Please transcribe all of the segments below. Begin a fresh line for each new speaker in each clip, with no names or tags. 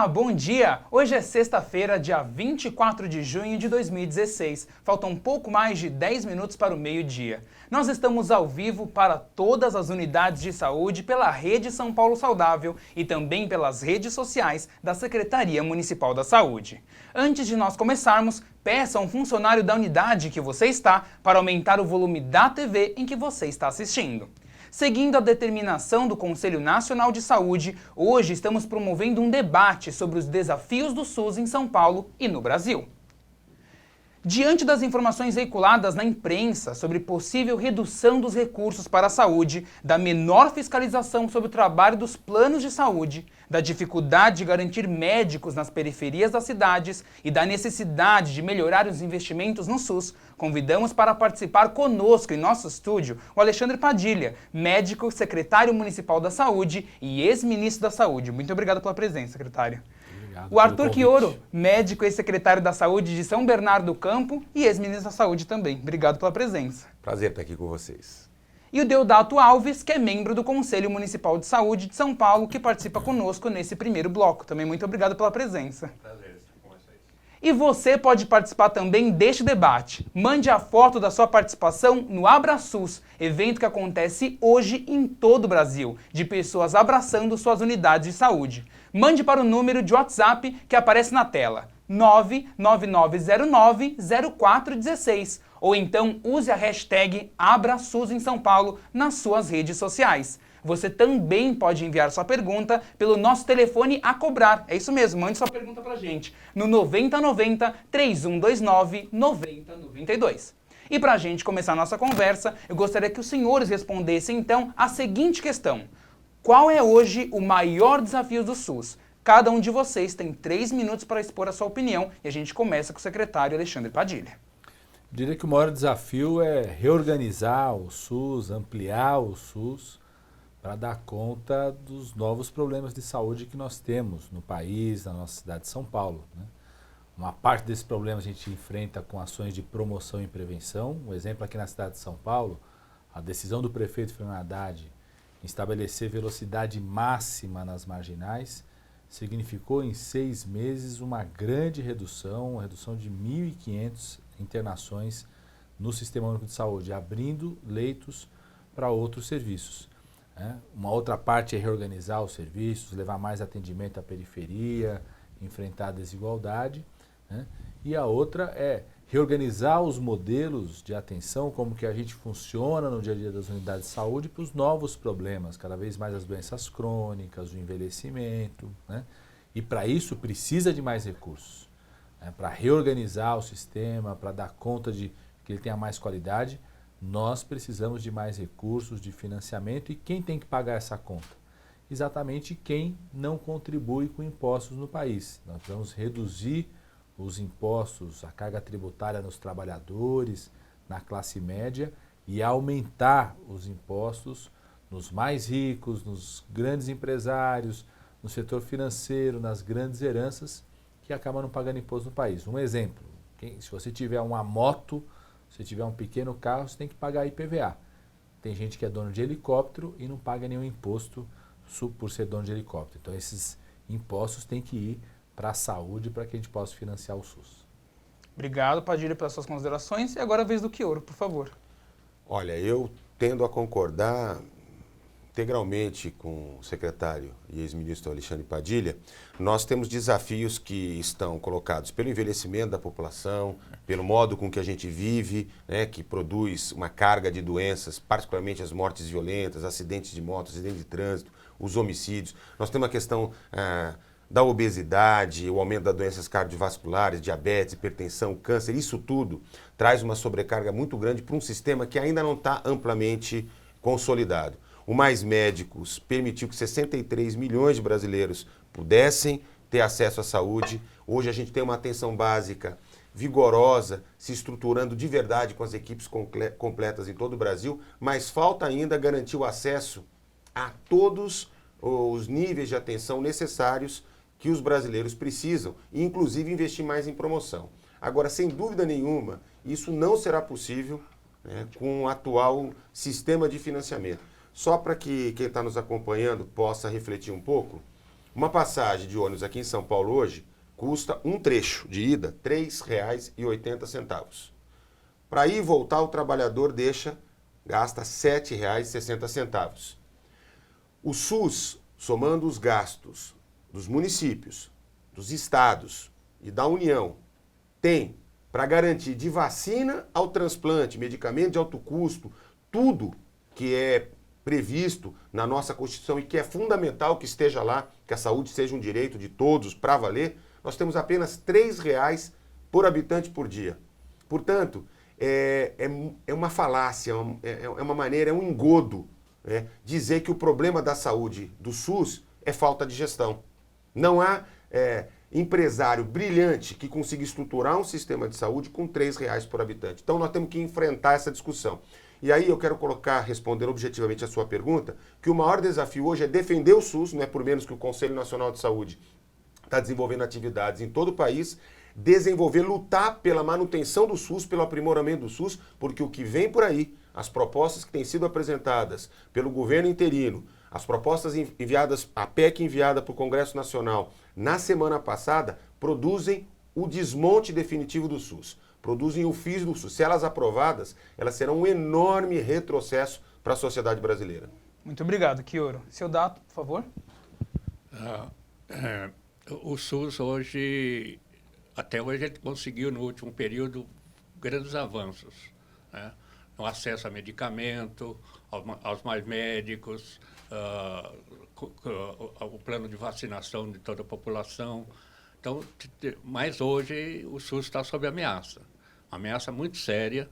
Olá, bom dia! Hoje é sexta-feira, dia 24 de junho de 2016. Faltam um pouco mais de 10 minutos para o meio-dia. Nós estamos ao vivo para todas as unidades de saúde pela Rede São Paulo Saudável e também pelas redes sociais da Secretaria Municipal da Saúde. Antes de nós começarmos, peça a um funcionário da unidade que você está para aumentar o volume da TV em que você está assistindo. Seguindo a determinação do Conselho Nacional de Saúde, hoje estamos promovendo um debate sobre os desafios do SUS em São Paulo e no Brasil. Diante das informações veiculadas na imprensa sobre possível redução dos recursos para a saúde, da menor fiscalização sobre o trabalho dos planos de saúde, da dificuldade de garantir médicos nas periferias das cidades e da necessidade de melhorar os investimentos no SUS, convidamos para participar conosco em nosso estúdio o Alexandre Padilha, médico, secretário municipal da Saúde e ex-ministro da Saúde. Muito obrigado pela presença, secretário. O Arthur Chioro, médico e secretário da Saúde de São Bernardo do Campo e ex-ministro da Saúde também. Obrigado pela presença.
Prazer estar aqui com vocês.
E o Deodato Alves, que é membro do Conselho Municipal de Saúde de São Paulo, que participa conosco nesse primeiro bloco. Também muito obrigado pela presença.
Prazer estar com vocês.
E você pode participar também deste debate. Mande a foto da sua participação no AbraSUS, evento que acontece hoje em todo o Brasil, de pessoas abraçando suas unidades de saúde. Mande para o número de WhatsApp que aparece na tela, 999090416, ou então use a hashtag AbraSUS em São Paulo nas suas redes sociais. Você também pode enviar sua pergunta pelo nosso telefone a cobrar. É isso mesmo, mande sua pergunta pra gente no 9090-3129-9092. E pra gente começar a nossa conversa, eu gostaria que os senhores respondessem então a seguinte questão. Qual é hoje o maior desafio do SUS? Cada um de vocês tem 3 minutos para expor a sua opinião e a gente começa com o secretário Alexandre Padilha.
Eu diria que o maior desafio é reorganizar o SUS, ampliar o SUS, para dar conta dos novos problemas de saúde que nós temos no país, na nossa cidade de São Paulo, né? Uma parte desses problemas a gente enfrenta com ações de promoção e prevenção. Um exemplo aqui na cidade de São Paulo, a decisão do prefeito Fernando Haddad em estabelecer velocidade máxima nas marginais significou em 6 meses uma grande redução de 1.500 internações no Sistema Único de Saúde, abrindo leitos para outros serviços. Uma outra parte é reorganizar os serviços, levar mais atendimento à periferia, enfrentar a desigualdade, né? E a outra é reorganizar os modelos de atenção, como que a gente funciona no dia a dia das unidades de saúde para os novos problemas, cada vez mais as doenças crônicas, o envelhecimento, né? E para isso precisa de mais recursos, né? Para reorganizar o sistema, para dar conta de que ele tenha mais qualidade, nós precisamos de mais recursos, de financiamento. E quem tem que pagar essa conta? Exatamente quem não contribui com impostos no país. Nós vamos reduzir os impostos, a carga tributária nos trabalhadores, na classe média e aumentar os impostos nos mais ricos, nos grandes empresários, no setor financeiro, nas grandes heranças que acabam não pagando imposto no país. Um exemplo, se você tiver uma moto, se tiver um pequeno carro, você tem que pagar IPVA. Tem gente que é dono de helicóptero e não paga nenhum imposto por ser dono de helicóptero. Então esses impostos têm que ir para a saúde para que a gente possa financiar o SUS.
Obrigado, Padilha, pelas suas considerações. E agora a vez do Chioro, por favor.
Olha, eu tendo a concordar integralmente com o secretário e ex-ministro Alexandre Padilha. Nós temos desafios que estão colocados pelo envelhecimento da população, pelo modo com que a gente vive, né, que produz uma carga de doenças, particularmente as mortes violentas, acidentes de moto, acidentes de trânsito, os homicídios. Nós temos a questão da obesidade, o aumento das doenças cardiovasculares, diabetes, hipertensão, câncer. Isso tudo traz uma sobrecarga muito grande para um sistema que ainda não está amplamente consolidado. O Mais Médicos permitiu que 63 milhões de brasileiros pudessem ter acesso à saúde. Hoje a gente tem uma atenção básica vigorosa, se estruturando de verdade com as equipes completas em todo o Brasil, mas falta ainda garantir o acesso a todos os níveis de atenção necessários que os brasileiros precisam e, inclusive, investir mais em promoção. Agora, sem dúvida nenhuma, isso não será possível, né, com o atual sistema de financiamento. Só para que quem está nos acompanhando possa refletir um pouco, Uma passagem de ônibus aqui em São Paulo hoje custa um trecho de ida R$ 3,80. Para ir e voltar, o trabalhador gasta R$ 7,60. O SUS, somando os gastos dos municípios, dos estados e da União, tem para garantir de vacina ao transplante, medicamento de alto custo, tudo que é previsto na nossa Constituição e que é fundamental que esteja lá, que a saúde seja um direito de todos para valer, nós temos apenas R$ 3 por habitante por dia. Portanto, é uma falácia, é uma maneira, é um engodo, né, dizer que o problema da saúde do SUS é falta de gestão. Não há empresário brilhante que consiga estruturar um sistema de saúde com R$ 3 por habitante. Então nós temos que enfrentar essa discussão. E aí eu quero respondendo objetivamente a sua pergunta, que o maior desafio hoje é defender o SUS, não é por menos que o Conselho Nacional de Saúde está desenvolvendo atividades em todo o país, lutar pela manutenção do SUS, pelo aprimoramento do SUS, porque o que vem por aí, as propostas que têm sido apresentadas pelo governo interino, as propostas enviadas, a PEC enviada para o Congresso Nacional na semana passada, produzem o desmonte definitivo do SUS, produzem o fim do SUS. Se elas aprovadas, elas serão um enorme retrocesso para a sociedade brasileira.
Muito obrigado, Chioro. Seu Dato, por favor.
O SUS hoje, até hoje, ele conseguiu no último período grandes avanços, né? No acesso a medicamento, aos mais médicos, o plano de vacinação de toda a população. Então, mas hoje o SUS está sob ameaça, uma ameaça muito séria,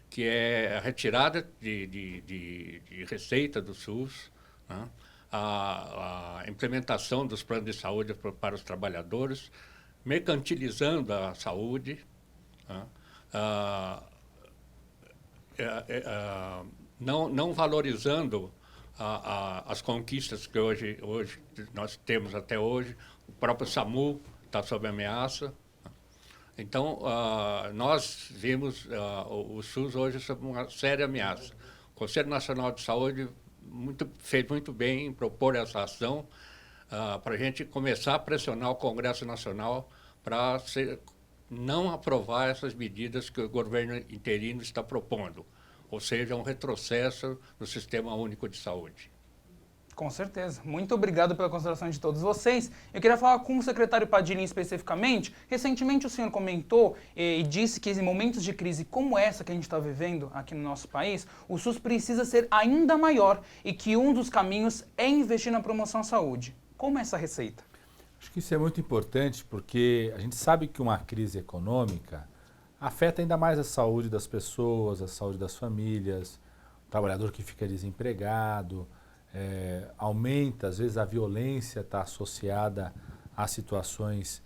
que é a retirada de receita do SUS, né? A implementação dos planos de saúde para os trabalhadores, mercantilizando a saúde, né? Não valorizando as conquistas que hoje nós temos até hoje. O próprio SAMU está sob ameaça. Então, nós vimos o SUS hoje sob uma séria ameaça. O Conselho Nacional de Saúde fez muito bem em propor essa ação para a gente começar a pressionar o Congresso Nacional para não aprovar essas medidas que o governo interino está propondo, ou seja, um retrocesso no Sistema Único de Saúde.
Com certeza. Muito obrigado pela consideração de todos vocês. Eu queria falar com o secretário Padilha especificamente. Recentemente o senhor comentou e disse que em momentos de crise como essa que a gente está vivendo aqui no nosso país, o SUS precisa ser ainda maior e que um dos caminhos é investir na promoção à saúde. Como é essa receita?
Acho que isso é muito importante porque a gente sabe que uma crise econômica afeta ainda mais a saúde das pessoas, a saúde das famílias, o trabalhador que fica desempregado, aumenta, às vezes a violência está associada a situações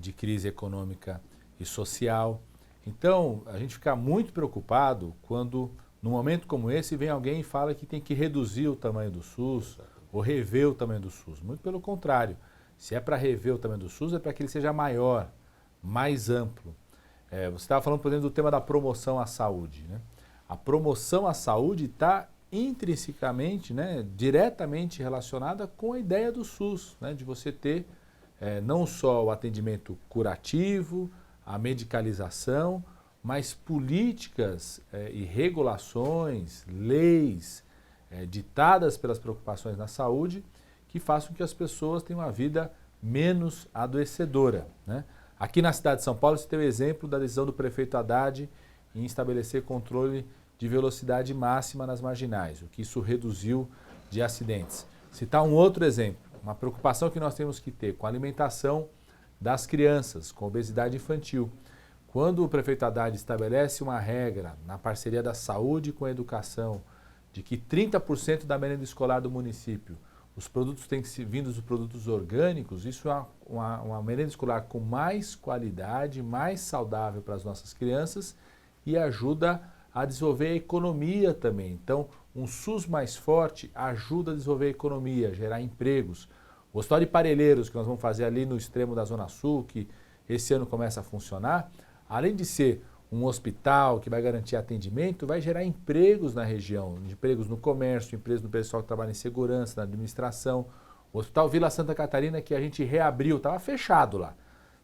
de crise econômica e social. Então, a gente fica muito preocupado quando, num momento como esse, vem alguém e fala que tem que reduzir o tamanho do SUS ou rever o tamanho do SUS. Muito pelo contrário. Se é para rever o tamanho do SUS, é para que ele seja maior, mais amplo. Você estava falando, por exemplo, do tema da promoção à saúde, né? A promoção à saúde está intrinsecamente, né, diretamente relacionada com a ideia do SUS, né, de você ter não só o atendimento curativo, a medicalização, mas políticas e regulações, leis ditadas pelas preocupações na saúde, que façam que as pessoas tenham uma vida menos adoecedora, né? Aqui na cidade de São Paulo, você tem o exemplo da decisão do prefeito Haddad em estabelecer controle de velocidade máxima nas marginais, o que isso reduziu de acidentes. Citar um outro exemplo, uma preocupação que nós temos que ter com a alimentação das crianças, com obesidade infantil. Quando o prefeito Haddad estabelece uma regra na parceria da saúde com a educação, de que 30% da merenda escolar do município, os produtos têm que ser vindos dos produtos orgânicos, isso é uma merenda escolar com mais qualidade, mais saudável para as nossas crianças e ajuda a desenvolver a economia também. Então, um SUS mais forte ajuda a desenvolver a economia, gerar empregos. O Hospital de Parelheiros, que nós vamos fazer ali no extremo da Zona Sul, que esse ano começa a funcionar, além de ser um hospital que vai garantir atendimento, vai gerar empregos na região, empregos no comércio, empregos no pessoal que trabalha em segurança, na administração. O Hospital Vila Santa Catarina, que a gente reabriu, estava fechado lá.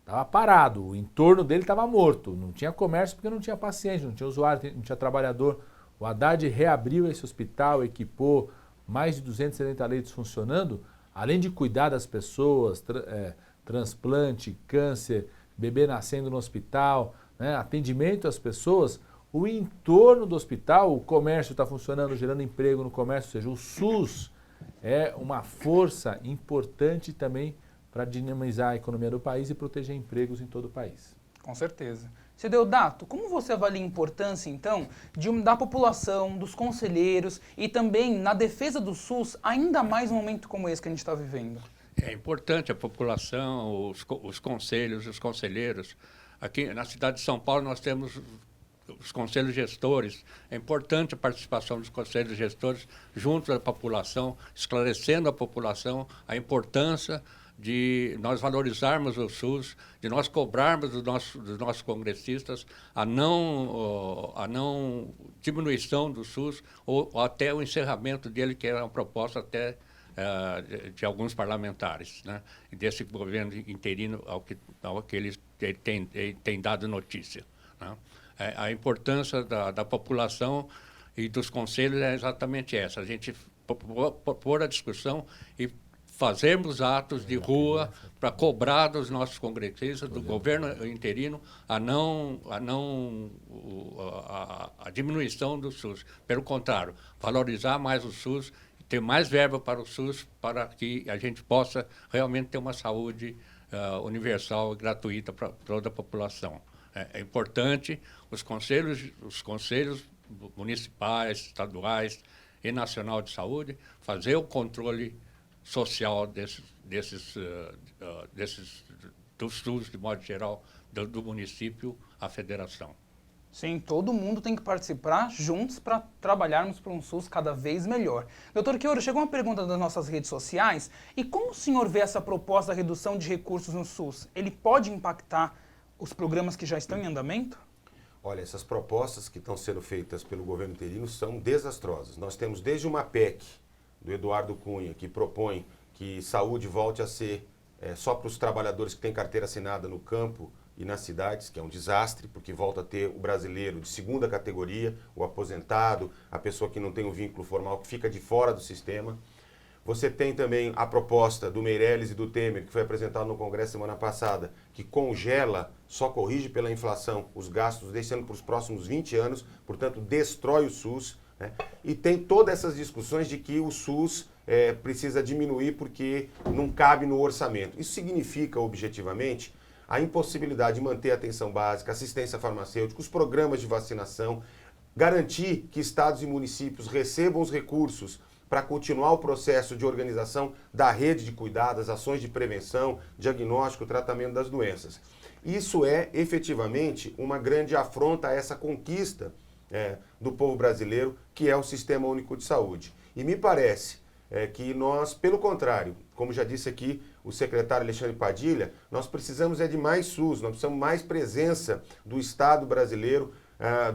Estava parado, o entorno dele estava morto. Não tinha comércio porque não tinha paciente, não tinha usuário, não tinha trabalhador. O Haddad reabriu esse hospital, equipou mais de 270 leitos funcionando, além de cuidar das pessoas, transplante, câncer, bebê nascendo no hospital, né, atendimento às pessoas. O entorno do hospital, o comércio está funcionando, gerando emprego no comércio, ou seja, o SUS é uma força importante também para dinamizar a economia do país e proteger empregos em todo o país.
Com certeza. Seu Deodato, como você avalia a importância, então, da população, dos conselheiros e também na defesa do SUS, ainda mais num momento como esse que a gente está vivendo?
É importante a população, os conselhos, os conselheiros. Aqui na cidade de São Paulo nós temos os conselhos gestores. É importante a participação dos conselhos gestores junto à população, esclarecendo a população a importância de nós valorizarmos o SUS, de nós cobrarmos dos nossos congressistas a não diminuição do SUS ou até o encerramento dele, que é uma proposta até de alguns parlamentares, né? E desse governo interino ao que eles têm dado notícia, né? A importância da população e dos conselhos é exatamente essa, a gente pôr a discussão e fazermos atos de rua para cobrar dos nossos congressistas, do governo interino, a diminuição do SUS. Pelo contrário, valorizar mais o SUS, ter mais verba para o SUS, para que a gente possa realmente ter uma saúde universal e gratuita para toda a população. É importante os conselhos municipais, estaduais e nacional de saúde fazer o controle social do SUS, de modo geral, do município à federação.
Sim, todo mundo tem que participar juntos para trabalharmos para um SUS cada vez melhor. Doutor Chioro, chegou uma pergunta das nossas redes sociais. E como o senhor vê essa proposta da redução de recursos no SUS? Ele pode impactar os programas que já estão em andamento?
Olha, essas propostas que estão sendo feitas pelo governo interino são desastrosas. Nós temos desde uma PEC do Eduardo Cunha, que propõe que saúde volte a ser só para os trabalhadores que têm carteira assinada no campo e nas cidades, que é um desastre, porque volta a ter o brasileiro de segunda categoria, o aposentado, a pessoa que não tem um vínculo formal, que fica de fora do sistema. Você tem também a proposta do Meirelles e do Temer, que foi apresentada no Congresso semana passada, que congela, só corrige pela inflação, os gastos deixando para os próximos 20 anos, portanto, destrói o SUS. Né? E tem todas essas discussões de que o SUS precisa diminuir porque não cabe no orçamento. Isso significa, objetivamente, a impossibilidade de manter a atenção básica, assistência farmacêutica, os programas de vacinação, garantir que estados e municípios recebam os recursos para continuar o processo de organização da rede de cuidados, ações de prevenção, diagnóstico, tratamento das doenças. Isso é, efetivamente, uma grande afronta a essa conquista do povo brasileiro, que é o Sistema Único de Saúde. E me parece que nós, pelo contrário, como já disse aqui o secretário Alexandre Padilha, nós precisamos de mais SUS, nós precisamos mais presença do Estado brasileiro,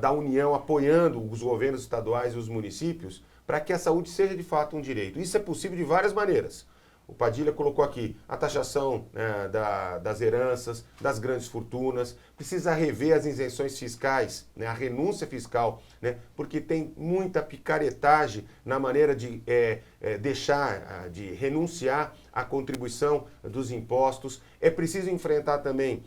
da União, apoiando os governos estaduais e os municípios, para que a saúde seja de fato um direito. Isso é possível de várias maneiras. O Padilha colocou aqui a taxação das heranças, das grandes fortunas, precisa rever as isenções fiscais, né, a renúncia fiscal, né, porque tem muita picaretagem na maneira de deixar, de renunciar à contribuição dos impostos. É preciso enfrentar também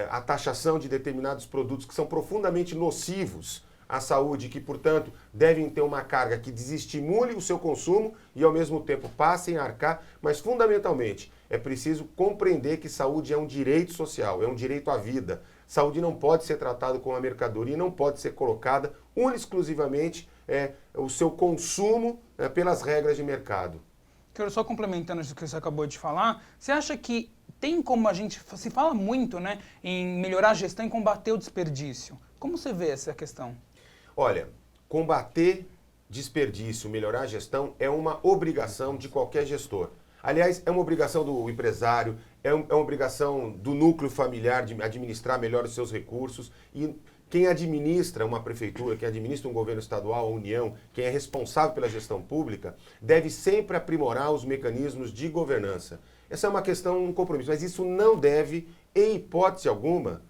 a taxação de determinados produtos que são profundamente nocivos à saúde, que, portanto, devem ter uma carga que desestimule o seu consumo e, ao mesmo tempo, passem a arcar, mas, fundamentalmente, é preciso compreender que saúde é um direito social, é um direito à vida. Saúde não pode ser tratada como uma mercadoria, não pode ser colocada exclusivamente o seu consumo pelas regras de mercado.
Quero só complementando isso que você acabou de falar, você acha que tem como a gente, se fala muito, né, em melhorar a gestão e combater o desperdício? Como você vê essa questão?
Olha, combater desperdício, melhorar a gestão é uma obrigação de qualquer gestor. Aliás, é uma obrigação do empresário, é uma obrigação do núcleo familiar de administrar melhor os seus recursos e Quem administra uma prefeitura, quem administra um governo estadual, a União, quem é responsável pela gestão pública, deve sempre aprimorar os mecanismos de governança. Essa é uma questão, um compromisso, mas isso não deve, em hipótese alguma,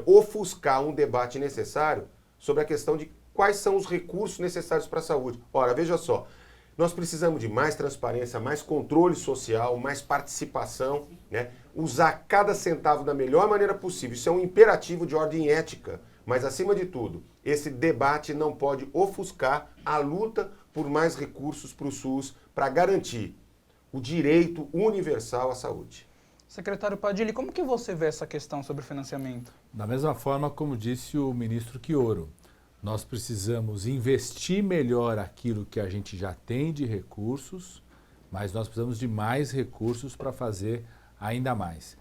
ofuscar um debate necessário sobre a questão de quais são os recursos necessários para a saúde. Ora, veja só, nós precisamos de mais transparência, mais controle social, mais participação, né? Usar cada centavo da melhor maneira possível. Isso é um imperativo de ordem ética. Mas, acima de tudo, esse debate não pode ofuscar a luta por mais recursos para o SUS para garantir o direito universal à saúde.
Secretário Padilha, como que você vê essa questão sobre financiamento?
Da mesma forma como disse o ministro Chioro, nós precisamos investir melhor aquilo que a gente já tem de recursos, mas nós precisamos de mais recursos para fazer ainda mais.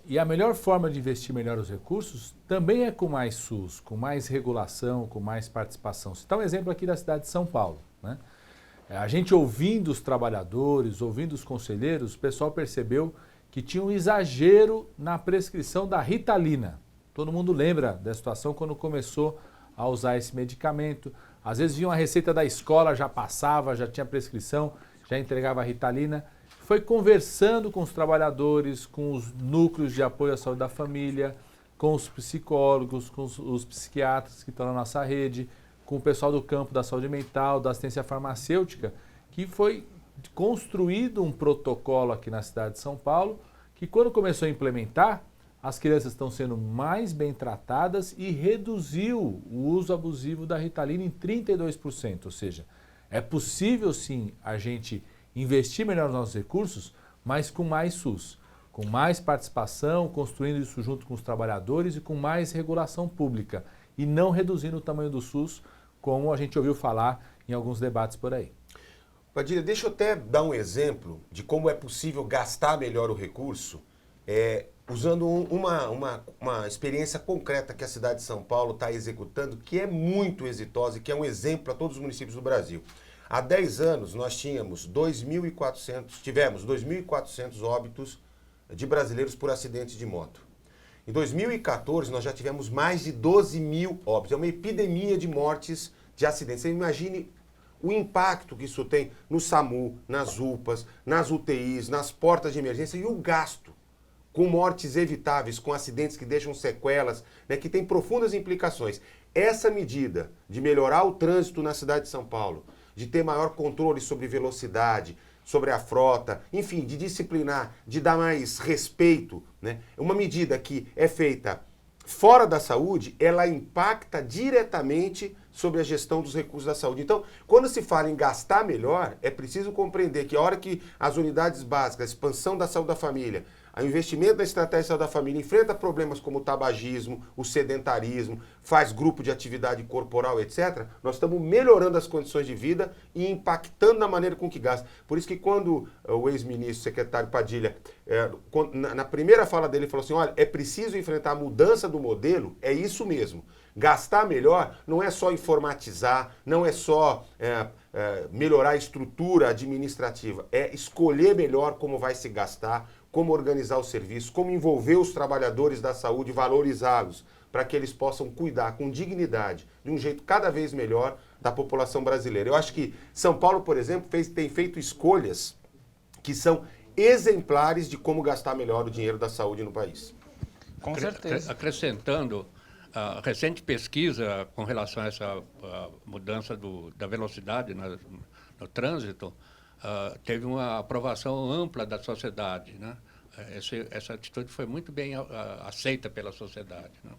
E a melhor forma de investir melhor os recursos também é com mais SUS, com mais regulação, com mais participação. Citar um exemplo aqui da cidade de São Paulo, né? A gente ouvindo os trabalhadores, ouvindo os conselheiros, o pessoal percebeu que tinha um exagero na prescrição da Ritalina. Todo mundo lembra da situação quando começou a usar esse medicamento. Às vezes vinha uma receita da escola, já passava, já tinha prescrição, já entregava a Ritalina. Foi conversando com os trabalhadores, com os núcleos de apoio à saúde da família, com os psicólogos, com os psiquiatras que estão na nossa rede, com o pessoal do campo da saúde mental, da assistência farmacêutica, que foi construído um protocolo aqui na cidade de São Paulo, que quando começou a implementar, as crianças estão sendo mais bem tratadas e reduziu o uso abusivo da Ritalina em 32%. Ou seja, é possível sim a gente investir melhor nos nossos recursos, mas com mais SUS, com mais participação, construindo isso junto com os trabalhadores e com mais regulação pública, e não reduzindo o tamanho do SUS, como a gente ouviu falar em alguns debates por aí.
Padilha, deixa eu até dar um exemplo de como é possível gastar melhor o recurso, usando uma experiência concreta que a cidade de São Paulo está executando, que é muito exitosa e que é um exemplo a todos os municípios do Brasil. Há 10 anos nós tivemos 2.400 óbitos de brasileiros por acidentes de moto. Em 2014 nós já tivemos mais de 12 mil óbitos. É uma epidemia de mortes de acidentes. Você imagine o impacto que isso tem no SAMU, nas UPAs, nas UTIs, nas portas de emergência e o gasto com mortes evitáveis, com acidentes que deixam sequelas, né, que tem profundas implicações. Essa medida de melhorar o trânsito na cidade de São Paulo, de ter maior controle sobre velocidade, sobre a frota, enfim, de disciplinar, de dar mais respeito, né? Uma medida que é feita fora da saúde, ela impacta diretamente sobre a gestão dos recursos da saúde. Então, quando se fala em gastar melhor, é preciso compreender que a hora que as unidades básicas, a expansão da saúde da família, o investimento na estratégia de saúde da família enfrenta problemas como o tabagismo, o sedentarismo, faz grupo de atividade corporal, etc., nós estamos melhorando as condições de vida e impactando na maneira com que gasta. Por isso que quando o ex-ministro, secretário Padilha, na primeira fala dele, falou assim, olha, é preciso enfrentar a mudança do modelo, é isso mesmo. Gastar melhor não é só informatizar, não é só melhorar a estrutura administrativa, é escolher melhor como vai se gastar, como organizar o serviço, como envolver os trabalhadores da saúde, valorizá-los, para que eles possam cuidar com dignidade, de um jeito cada vez melhor, da população brasileira. Eu acho que São Paulo, por exemplo, tem feito escolhas que são exemplares de como gastar melhor o dinheiro da saúde no país.
Com certeza.
Acrescentando, a recente pesquisa com relação a essa mudança da velocidade no trânsito, teve uma aprovação ampla da sociedade, né? Essa atitude foi muito bem aceita pela sociedade, né?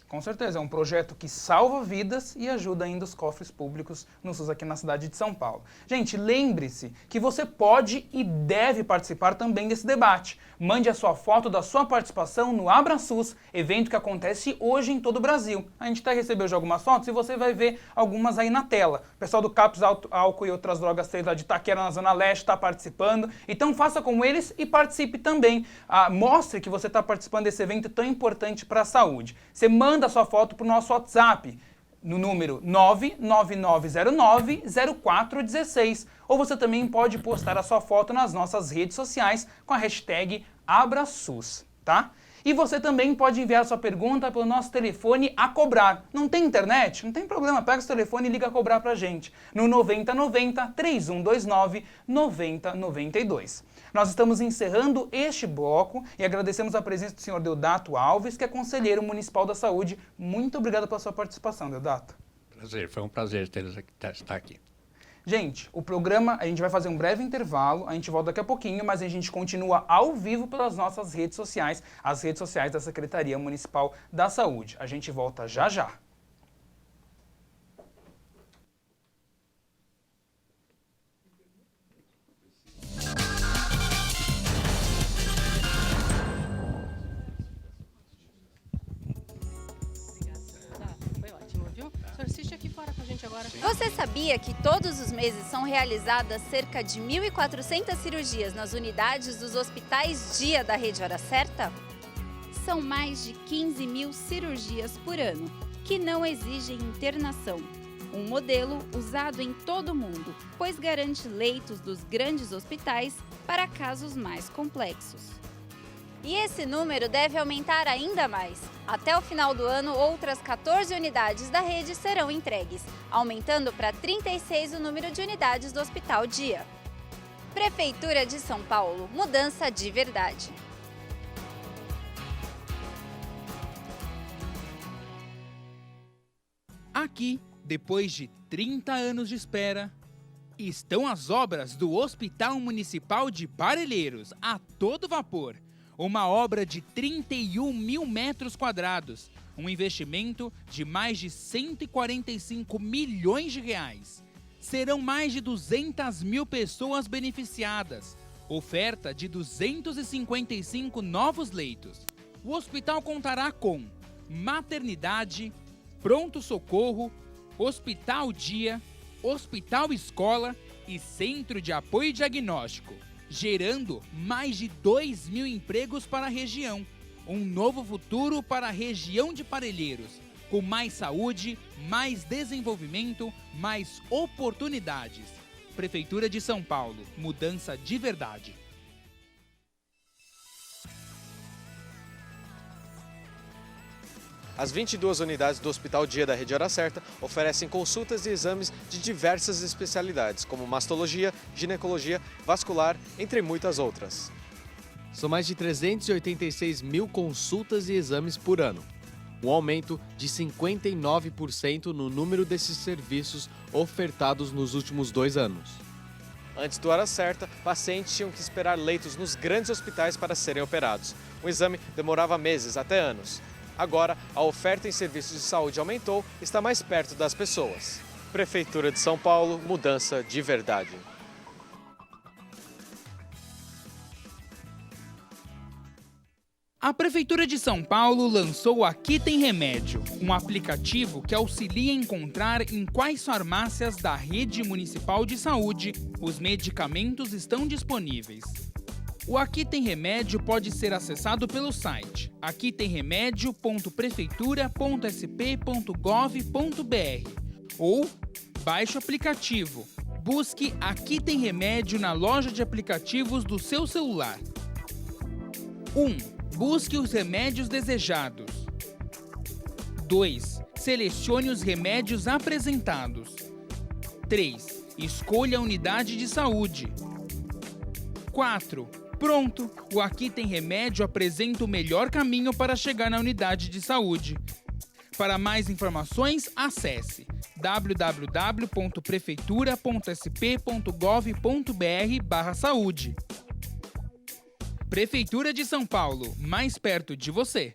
Com certeza, é um projeto que salva vidas e ajuda ainda os cofres públicos no SUS aqui na cidade de São Paulo. Gente, lembre-se que você pode e deve participar também desse debate. Mande a sua foto da sua participação no AbraSUS, evento que acontece hoje em todo o Brasil. A gente até recebeu já algumas fotos e você vai ver algumas aí na tela. O pessoal do CAPS Álcool e Outras Drogas 3 lá de Itaquera, na Zona Leste, está participando. Então faça como eles e participe também. Mostre que você está participando desse evento tão importante para a saúde. Você manda a sua foto para o nosso WhatsApp, no número 999090416. Ou você também pode postar a sua foto nas nossas redes sociais com a hashtag AbraSUS, tá? E você também pode enviar sua pergunta pelo nosso telefone a cobrar. Não tem internet? Não tem problema, pega o telefone e liga a cobrar pra gente. No 9090 3129 9092. Nós estamos encerrando este bloco e agradecemos a presença do senhor Deodato Alves, que é conselheiro municipal da saúde. Muito obrigado pela sua participação, Deodato.
Prazer, foi um prazer estar aqui.
Gente, o programa, a gente vai fazer um breve intervalo, a gente volta daqui a pouquinho, mas a gente continua ao vivo pelas nossas redes sociais, as redes sociais da Secretaria Municipal da Saúde. A gente volta já já.
Você sabia que todos os meses são realizadas cerca de 1.400 cirurgias nas unidades dos hospitais dia da Rede Hora Certa? São mais de 15 mil cirurgias por ano, que não exigem internação. Um modelo usado em todo o mundo, pois garante leitos dos grandes hospitais para casos mais complexos. E esse número deve aumentar ainda mais. Até o final do ano, outras 14 unidades da rede serão entregues, aumentando para 36 o número de unidades do Hospital Dia. Prefeitura de São Paulo, mudança de verdade.
Aqui, depois de 30 anos de espera, estão as obras do Hospital Municipal de Parelheiros, a todo vapor. Uma obra de 31 mil metros quadrados, um investimento de mais de 145 milhões de reais. Serão mais de 200 mil pessoas beneficiadas, oferta de 255 novos leitos. O hospital contará com maternidade, pronto-socorro, hospital dia, hospital escola e centro de apoio diagnóstico, gerando mais de 2 mil empregos para a região. Um novo futuro para a região de Parelheiros, com mais saúde, mais desenvolvimento, mais oportunidades. Prefeitura de São Paulo, mudança de verdade.
As 22 unidades do Hospital Dia da Rede Hora Certa oferecem consultas e exames de diversas especialidades, como mastologia, ginecologia, vascular, entre muitas outras. São mais de 386 mil consultas e exames por ano, um aumento de 59% no número desses serviços ofertados nos últimos 2 anos. Antes do Hora Certa, pacientes tinham que esperar leitos nos grandes hospitais para serem operados. O exame demorava meses, até anos. Agora, a oferta em serviços de saúde aumentou e está mais perto das pessoas. Prefeitura de São Paulo, mudança de verdade.
A Prefeitura de São Paulo lançou o Aqui Tem Remédio, um aplicativo que auxilia a encontrar em quais farmácias da rede municipal de saúde os medicamentos estão disponíveis. O Aqui Tem Remédio pode ser acessado pelo site aquitemremedio.prefeitura.sp.gov.br ou baixe o aplicativo. Busque Aqui Tem Remédio na loja de aplicativos do seu celular. 1. Busque os remédios desejados. 2. Selecione os remédios apresentados. 3. Escolha a unidade de saúde. 4. Pronto! O Aqui Tem Remédio apresenta o melhor caminho para chegar na unidade de saúde. Para mais informações, acesse www.prefeitura.sp.gov.br/saúde. Prefeitura de São Paulo, mais perto de você.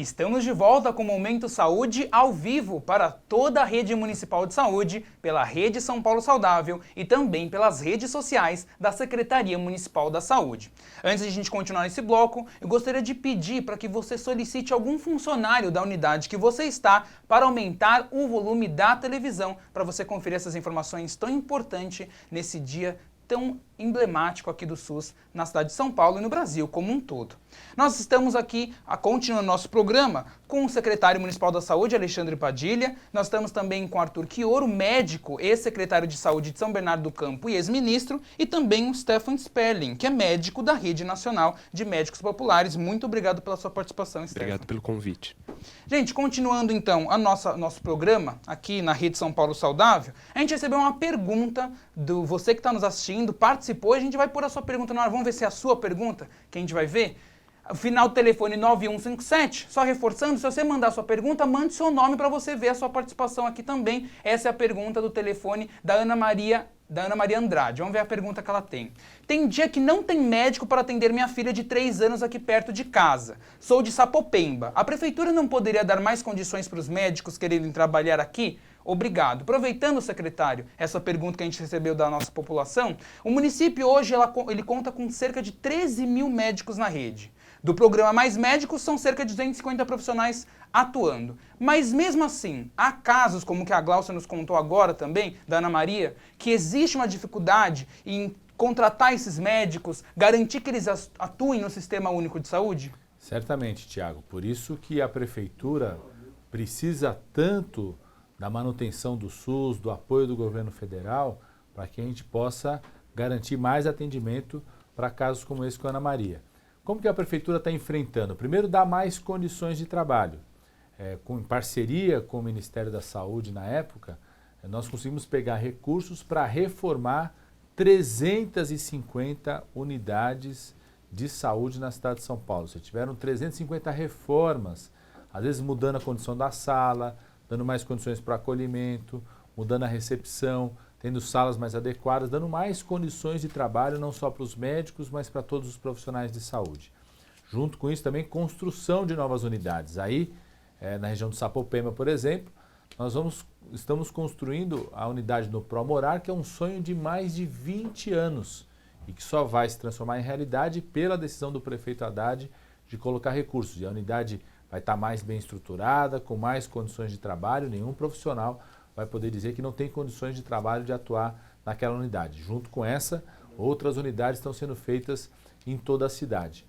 Estamos de volta com o Momento Saúde ao vivo para toda a rede municipal de saúde, pela Rede São Paulo Saudável e também pelas redes sociais da Secretaria Municipal da Saúde. Antes de a gente continuar nesse bloco, eu gostaria de pedir para que você solicite algum funcionário da unidade que você está para aumentar o volume da televisão, para você conferir essas informações tão importantes nesse dia tão emblemático aqui do SUS na cidade de São Paulo e no Brasil como um todo. Nós estamos aqui, continuando nosso programa, com o secretário municipal da Saúde, Alexandre Padilha. Nós estamos também com Arthur Chioro, médico, ex-secretário de Saúde de São Bernardo do Campo e ex-ministro, e também o Stefan Sperling, que é médico da Rede Nacional de Médicos Populares. Muito obrigado pela sua participação, Stefan.
Obrigado pelo convite.
Gente, continuando então nosso programa aqui na Rede São Paulo Saudável, a gente recebeu uma pergunta do você que está nos assistindo, participou, a gente vai pôr a sua pergunta na hora. Vamos ver se é a sua pergunta que a gente vai ver. O final do telefone 9157, só reforçando, se você mandar sua pergunta, mande seu nome para você ver a sua participação aqui também. Essa é a pergunta do telefone da Ana Maria Andrade. Vamos ver a pergunta que ela tem. Tem dia que não tem médico para atender minha filha de 3 anos aqui perto de casa. Sou de Sapopemba. A prefeitura não poderia dar mais condições para os médicos quererem trabalhar aqui? Obrigado. Aproveitando, secretário, essa pergunta que a gente recebeu da nossa população, o município hoje ele conta com cerca de 13 mil médicos na rede. Do programa Mais Médicos, são cerca de 250 profissionais atuando. Mas mesmo assim, há casos, como que a Glaucia nos contou agora também, da Ana Maria, que existe uma dificuldade em contratar esses médicos, garantir que eles atuem no Sistema Único de Saúde?
Certamente, Tiago. Por isso que a prefeitura precisa tanto da manutenção do SUS, do apoio do governo federal, para que a gente possa garantir mais atendimento para casos como esse com a Ana Maria. Como que a prefeitura está enfrentando? Primeiro, dar mais condições de trabalho. Em parceria com o Ministério da Saúde na época, nós conseguimos pegar recursos para reformar 350 unidades de saúde na cidade de São Paulo. Tiveram 350 reformas, às vezes mudando a condição da sala, dando mais condições para acolhimento, mudando a recepção, tendo salas mais adequadas, dando mais condições de trabalho, não só para os médicos, mas para todos os profissionais de saúde. Junto com isso também, construção de novas unidades. Aí, na região do Sapopemba, por exemplo, nós estamos construindo a unidade no Promorar, que é um sonho de mais de 20 anos e que só vai se transformar em realidade pela decisão do prefeito Haddad de colocar recursos. E a unidade vai estar mais bem estruturada, com mais condições de trabalho, nenhum profissional vai poder dizer que não tem condições de trabalho de atuar naquela unidade. Junto com essa, outras unidades estão sendo feitas em toda a cidade.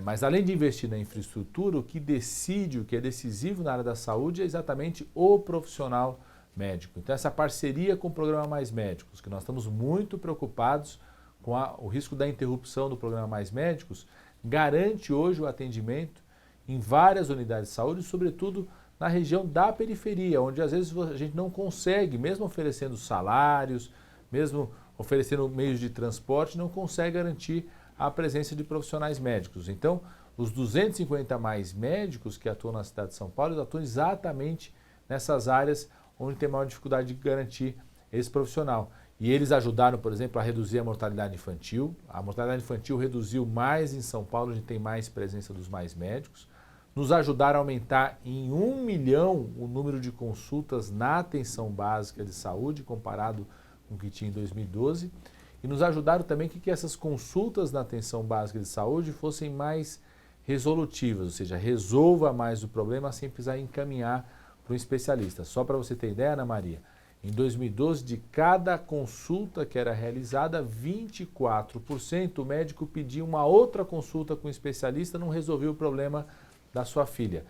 Mas além de investir na infraestrutura, o que decide, o que é decisivo na área da saúde é exatamente o profissional médico. Então essa parceria com o Programa Mais Médicos, que nós estamos muito preocupados com o risco da interrupção do Programa Mais Médicos, garante hoje o atendimento em várias unidades de saúde, sobretudo na região da periferia, onde às vezes a gente não consegue, mesmo oferecendo salários, mesmo oferecendo meios de transporte, não consegue garantir a presença de profissionais médicos. Então, os 250 mais médicos que atuam na cidade de São Paulo, eles atuam exatamente nessas áreas onde tem maior dificuldade de garantir esse profissional. E eles ajudaram, por exemplo, a reduzir a mortalidade infantil. A mortalidade infantil reduziu mais em São Paulo, onde tem mais presença dos mais médicos. Nos ajudaram a aumentar em 1 milhão o número de consultas na atenção básica de saúde, comparado com o que tinha em 2012. E nos ajudaram também que essas consultas na atenção básica de saúde fossem mais resolutivas, ou seja, resolva mais o problema sem precisar encaminhar para um especialista. Só para você ter ideia, Ana Maria, em 2012, de cada consulta que era realizada, 24% o médico pedia uma outra consulta com um especialista, não resolveu o problema da sua filha.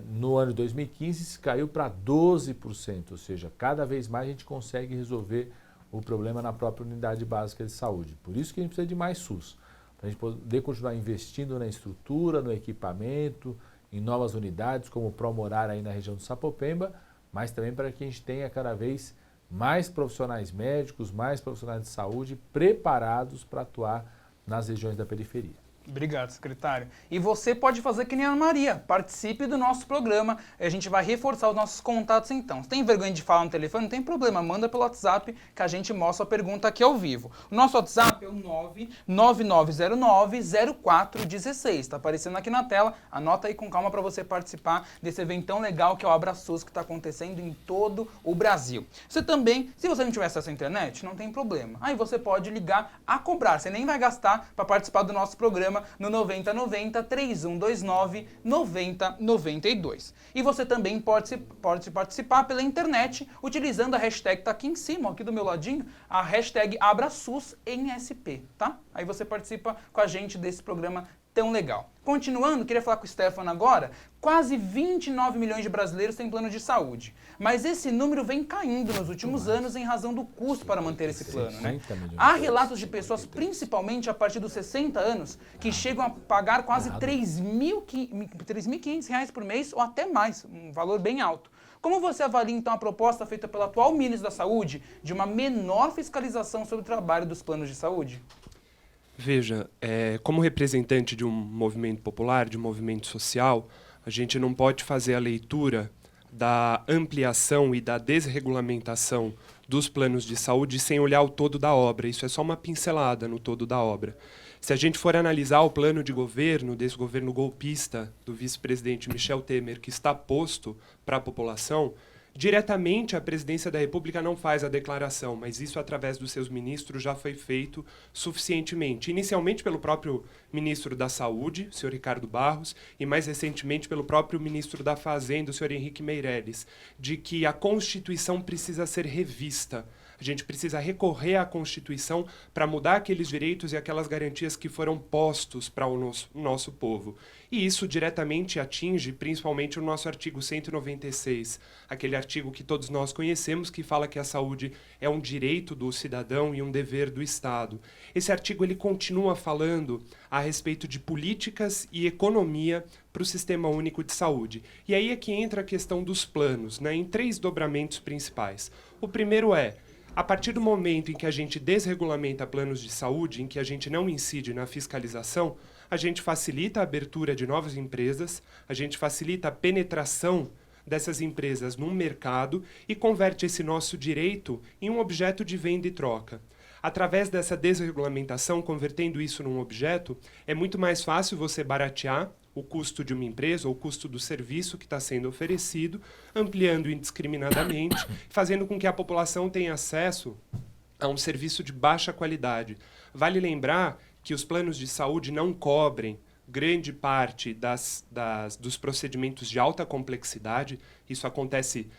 No ano de 2015, isso caiu para 12%, ou seja, cada vez mais a gente consegue resolver o problema na própria unidade básica de saúde. Por isso que a gente precisa de mais SUS, para a gente poder continuar investindo na estrutura, no equipamento, em novas unidades, como o Promorar aí na região do Sapopemba, mas também para que a gente tenha cada vez mais profissionais médicos, mais profissionais de saúde preparados para atuar nas regiões da periferia.
Obrigado, secretário. E você pode fazer que nem a Ana Maria, participe do nosso programa, a gente vai reforçar os nossos contatos então. Se tem vergonha de falar no telefone, não tem problema, manda pelo WhatsApp que a gente mostra a pergunta aqui ao vivo. O nosso WhatsApp é o 999090416, está aparecendo aqui na tela, anota aí com calma para você participar desse evento tão legal que é o AbraSUS, que está acontecendo em todo o Brasil. Você também, se você não tiver acesso à internet, não tem problema, aí você pode ligar a cobrar, você nem vai gastar para participar do nosso programa programa no 9090-3129-9092. E você também pode participar pela internet utilizando a hashtag, tá aqui em cima, aqui do meu ladinho, a hashtag AbraSUSNSP, tá? Aí você participa com a gente desse programa tão legal. Continuando, queria falar com o Stefano agora. Quase 29 milhões de brasileiros têm plano de saúde. Mas esse número vem caindo nos últimos anos em razão do custo para manter esse plano, né? Há relatos de pessoas, principalmente a partir dos 60 anos, que chegam a pagar quase R$ 3.500 por mês ou até mais, um valor bem alto. Como você avalia, então, a proposta feita pelo atual ministro da Saúde de uma menor fiscalização sobre o trabalho dos planos de saúde?
Veja, como representante de um movimento popular, de um movimento social, a gente não pode fazer a leitura da ampliação e da desregulamentação dos planos de saúde sem olhar o todo da obra. Isso é só uma pincelada no todo da obra. Se a gente for analisar o plano de governo, desse governo golpista do vice-presidente Michel Temer, que está posto para a população, diretamente a presidência da República não faz a declaração, mas isso através dos seus ministros já foi feito suficientemente. Inicialmente pelo próprio ministro da Saúde, o senhor Ricardo Barros, e mais recentemente pelo próprio ministro da Fazenda, o senhor Henrique Meirelles, de que a Constituição precisa ser revista. A gente precisa recorrer à Constituição para mudar aqueles direitos e aquelas garantias que foram postos para o nosso povo. E isso diretamente atinge principalmente o nosso artigo 196, aquele artigo que todos nós conhecemos, que fala que a saúde é um direito do cidadão e um dever do Estado. Esse artigo ele continua falando a respeito de políticas e economia para o Sistema Único de Saúde. E aí é que entra a questão dos planos, né, em 3 dobramentos principais. O primeiro é, a partir do momento em que a gente desregulamenta planos de saúde, em que a gente não incide na fiscalização, a gente facilita a abertura de novas empresas, a gente facilita a penetração dessas empresas num mercado e converte esse nosso direito em um objeto de venda e troca. Através dessa desregulamentação, convertendo isso num objeto, é muito mais fácil você baratear o custo de uma empresa ou o custo do serviço que está sendo oferecido, ampliando indiscriminadamente, fazendo com que a população tenha acesso a um serviço de baixa qualidade. Vale lembrar que os planos de saúde não cobrem grande parte dos procedimentos de alta complexidade. Isso acontece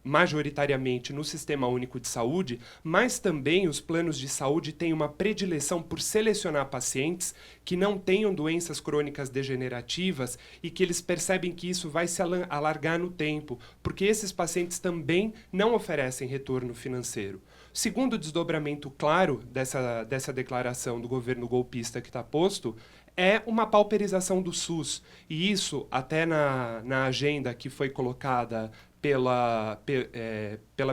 majoritariamente no Sistema Único de Saúde, mas também os planos de saúde têm uma predileção por selecionar pacientes que não tenham doenças crônicas degenerativas e que eles percebem que isso vai se alargar no tempo, porque esses pacientes também não oferecem retorno financeiro. Segundo desdobramento claro dessa declaração do governo golpista que está posto, é uma pauperização do SUS. E isso, até na agenda que foi colocada pela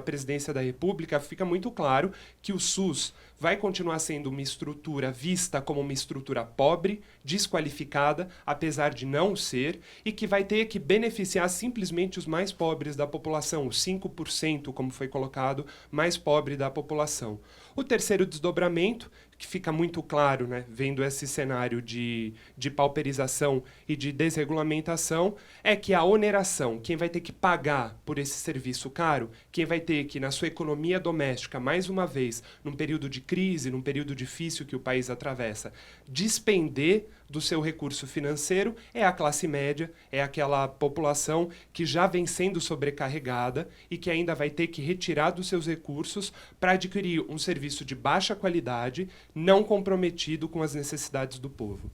presidência da República, fica muito claro que o SUS vai continuar sendo uma estrutura vista como uma estrutura pobre, desqualificada, apesar de não ser, e que vai ter que beneficiar simplesmente os mais pobres da população, os 5%, como foi colocado, mais pobre da população. O terceiro desdobramento, que fica muito claro, né, vendo esse cenário de pauperização e de desregulamentação, é que a oneração, quem vai ter que pagar por esse serviço caro, quem vai ter que, na sua economia doméstica, mais uma vez, num período de crise, num período difícil que o país atravessa, despender do seu recurso financeiro é a classe média, é aquela população que já vem sendo sobrecarregada e que ainda vai ter que retirar dos seus recursos para adquirir um serviço de baixa qualidade, não comprometido com as necessidades do povo.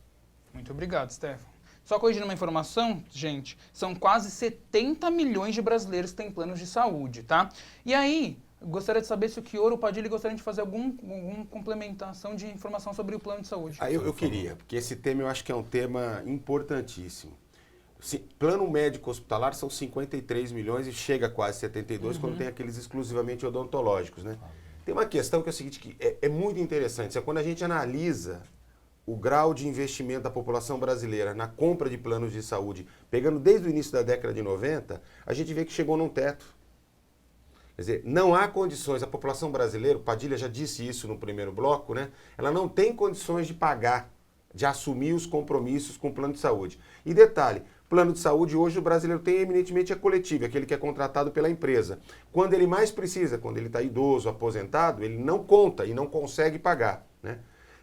Muito obrigado, Stefano. Só corrigindo uma informação, gente, são quase 70 milhões de brasileiros que têm planos de saúde, tá? E aí, gostaria de saber se o Chioro ou o Padilha gostariam de fazer alguma complementação de informação sobre o plano de saúde.
Eu queria, porque esse tema eu acho que é um tema importantíssimo. Plano médico hospitalar são 53 milhões e chega a quase 72 quando tem aqueles exclusivamente odontológicos, né? Tem uma questão que é o seguinte, que é muito interessante, é quando a gente analisa o grau de investimento da população brasileira na compra de planos de saúde, pegando desde o início da década de 90, a gente vê que chegou num teto. Quer dizer, não há condições, a população brasileira, o Padilha já disse isso no primeiro bloco, né? Ela não tem condições de pagar, de assumir os compromissos com o plano de saúde. E detalhe, plano de saúde hoje o brasileiro tem eminentemente é coletivo, aquele que é contratado pela empresa. Quando ele mais precisa, quando ele está idoso, aposentado, ele não conta e não consegue pagar, né?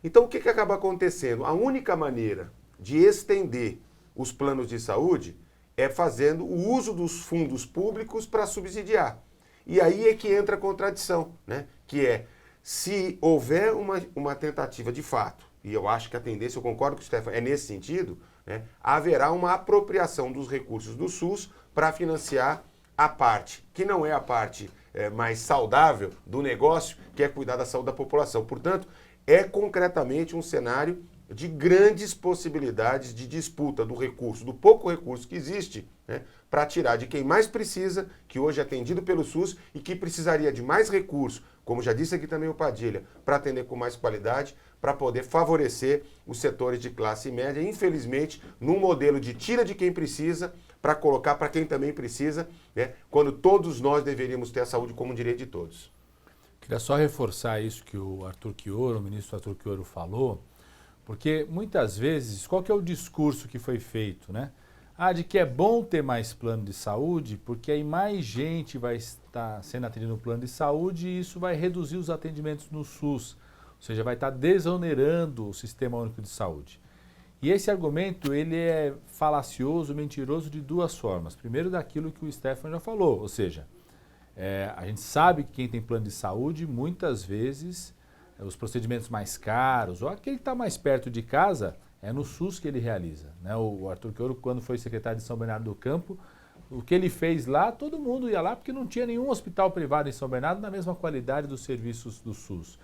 Então, o que acaba acontecendo? A única maneira de estender os planos de saúde é fazendo o uso dos fundos públicos para subsidiar. E aí é que entra a contradição, né? Que é, se houver uma tentativa de fato, e eu acho que a tendência, eu concordo com o Stefan, é nesse sentido, né? Haverá uma apropriação dos recursos do SUS para financiar a parte, que não é a parte mais saudável do negócio, que é cuidar da saúde da população. Portanto, é concretamente um cenário de grandes possibilidades de disputa do recurso, do pouco recurso que existe, né, para tirar de quem mais precisa, que hoje é atendido pelo SUS e que precisaria de mais recurso, como já disse aqui também o Padilha, para atender com mais qualidade, para poder favorecer os setores de classe média, infelizmente, num modelo de tira de quem precisa, para colocar para quem também precisa, né, quando todos nós deveríamos ter a saúde como um direito de todos.
Queria só reforçar isso que o ministro Arthur Quiorio falou, porque muitas vezes, qual que é o discurso que foi feito, né? De que é bom ter mais plano de saúde, porque aí mais gente vai estar sendo atendida no plano de saúde e isso vai reduzir os atendimentos no SUS, ou seja, vai estar desonerando o Sistema Único de Saúde. E esse argumento, ele é falacioso, mentiroso de duas formas. Primeiro, daquilo que o Stefan já falou, ou seja, a gente sabe que quem tem plano de saúde, muitas vezes, os procedimentos mais caros, ou aquele que está mais perto de casa, é no SUS que ele realiza, né? O Arthur Quiorio, quando foi secretário de São Bernardo do Campo, o que ele fez lá, todo mundo ia lá, porque não tinha nenhum hospital privado em São Bernardo na mesma qualidade dos serviços do SUS.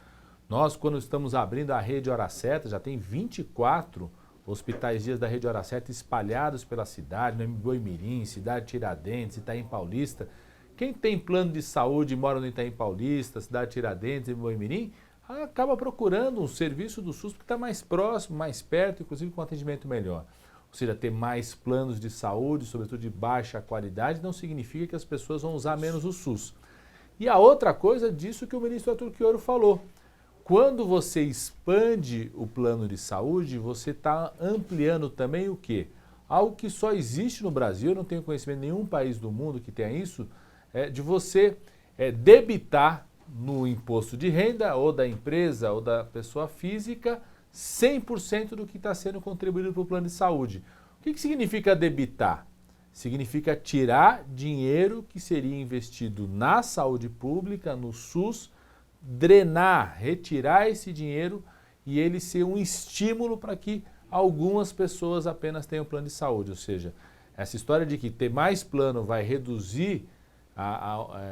Nós, quando estamos abrindo a rede Hora Certa, já tem 24 hospitais dias da rede Hora Certa espalhados pela cidade, no Boimirim, Cidade Tiradentes, Itaim Paulista. Quem tem plano de saúde e mora no Itaim Paulista, Cidade Tiradentes e Boimirim, acaba procurando um serviço do SUS que está mais próximo, mais perto, inclusive com atendimento melhor. Ou seja, ter mais planos de saúde, sobretudo de baixa qualidade, não significa que as pessoas vão usar menos o SUS. E a outra coisa disso que o ministro Arthur Quiorio falou. Quando você expande o plano de saúde, você está ampliando também o quê? Algo que só existe no Brasil, eu não tenho conhecimento de nenhum país do mundo que tenha isso, de você debitar no imposto de renda, ou da empresa, ou da pessoa física, 100% do que está sendo contribuído para o plano de saúde. O que significa debitar? Significa tirar dinheiro que seria investido na saúde pública, no SUS, drenar, retirar esse dinheiro e ele ser um estímulo para que algumas pessoas apenas tenham plano de saúde. Ou seja, essa história de que ter mais plano vai reduzir,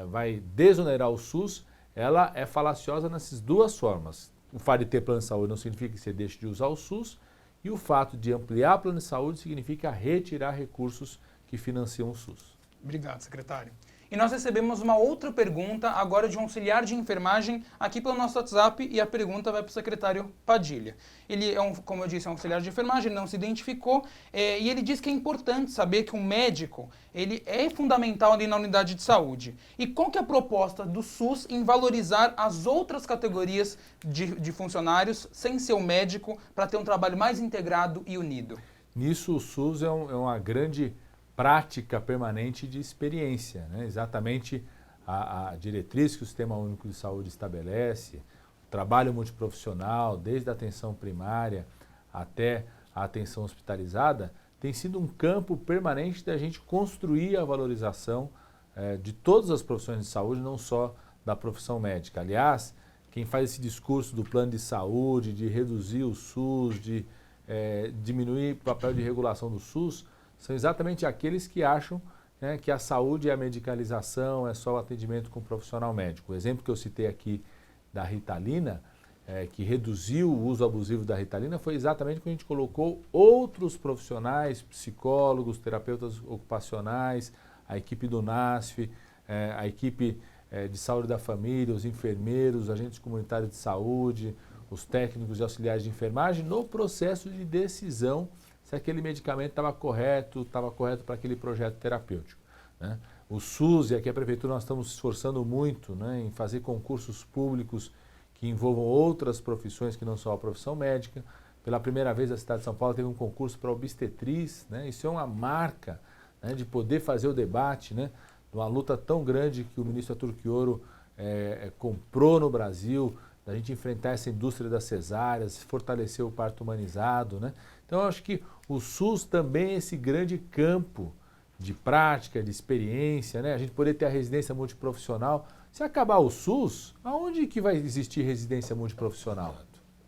vai desonerar o SUS, ela é falaciosa nessas duas formas. O fato de ter plano de saúde não significa que você deixe de usar o SUS e o fato de ampliar o plano de saúde significa retirar recursos que financiam o SUS.
Obrigado, secretário. E nós recebemos uma outra pergunta agora de um auxiliar de enfermagem aqui pelo nosso WhatsApp e a pergunta vai para o secretário Padilha. Ele como eu disse, é um auxiliar de enfermagem, ele não se identificou e ele diz que é importante saber que um médico ele é fundamental ali na unidade de saúde. E qual que é a proposta do SUS em valorizar as outras categorias de funcionários sem ser o médico para ter um trabalho mais integrado e unido?
Nisso o SUS é uma grande prática permanente de experiência, né? Exatamente a diretriz que o Sistema Único de Saúde estabelece, o trabalho multiprofissional, desde a atenção primária até a atenção hospitalizada, tem sido um campo permanente da gente construir a valorização de todas as profissões de saúde, não só da profissão médica. Aliás, quem faz esse discurso do plano de saúde, de reduzir o SUS, de diminuir o papel de regulação do SUS, são exatamente aqueles que acham, né, que a saúde e a medicalização é só o atendimento com o profissional médico. O exemplo que eu citei aqui da Ritalina, que reduziu o uso abusivo da Ritalina, foi exatamente quando a gente colocou outros profissionais, psicólogos, terapeutas ocupacionais, a equipe do NASF, a equipe de saúde da família, os enfermeiros, os agentes comunitários de saúde, os técnicos e auxiliares de enfermagem, no processo de decisão se aquele medicamento estava correto para aquele projeto terapêutico, né? O SUS e aqui a Prefeitura nós estamos se esforçando muito, né, em fazer concursos públicos que envolvam outras profissões que não só a profissão médica. Pela primeira vez a cidade de São Paulo teve um concurso para obstetriz, né? Isso é uma marca, né, de poder fazer o debate, né, de uma luta tão grande que o ministro Arthur Quiorio comprou no Brasil, da gente enfrentar essa indústria das cesáreas, fortalecer o parto humanizado, né? Então, eu acho que o SUS também é esse grande campo de prática, de experiência, né? A gente poder ter a residência multiprofissional. Se acabar o SUS, aonde que vai existir residência multiprofissional?